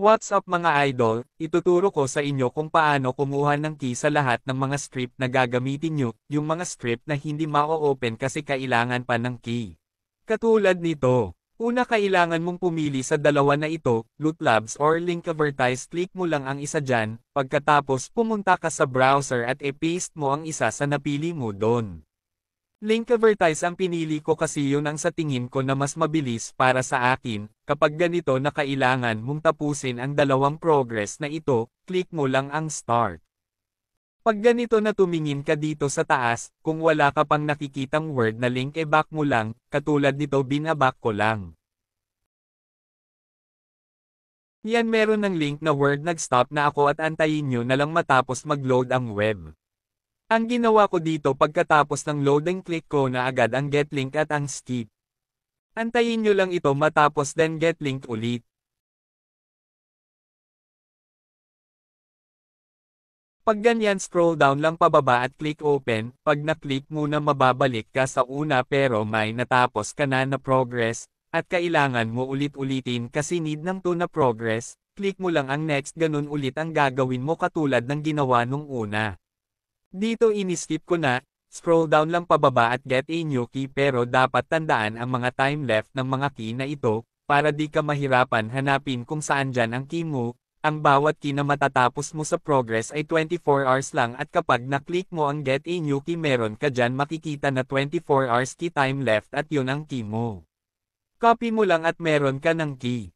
What's up mga idol, ituturo ko sa inyo kung paano kumuha ng key sa lahat ng mga script na gagamitin nyo, yung mga script na hindi ma-open kasi kailangan pa ng key. Katulad nito, una kailangan mong pumili sa dalawa na ito, Loot Labs or Link Advertise, click mo lang ang isa dyan, pagkatapos pumunta ka sa browser at i-paste mo ang isa sa napili mo doon. Link Advertise ang pinili ko kasi yun ang sa tingin ko na mas mabilis para sa akin. Kapag ganito na kailangan mong tapusin ang dalawang progress na ito, click mo lang ang Start. Pag ganito na tumingin ka dito sa taas, kung wala ka pang nakikitang word na link back mo lang, katulad nito binaback ko lang. Yan meron ng link na word nag-stop na ako at antayin nyo na lang matapos mag-load ang web. Ang ginawa ko dito pagkatapos ng loading click ko na agad ang get link at ang skip. Antayin nyo lang ito matapos then get link ulit. Pag ganyan scroll down lang pababa at click open, pag na-click muna mababalik ka sa una pero may natapos ka na progress, at kailangan mo ulit-ulitin kasi need ng 2 na progress, click mo lang ang next ganun ulit ang gagawin mo katulad ng ginawa nung una. Dito ini-skip ko na, scroll down lang pababa at get a new key pero dapat tandaan ang mga time left ng mga key na ito, para di ka mahirapan hanapin kung saan dyan ang key mo. Ang bawat key na matatapos mo sa progress ay 24 hours lang at kapag na-click mo ang get a new key meron ka dyan makikita na 24 hours key time left at yun ang key mo. Copy mo lang at meron ka ng key.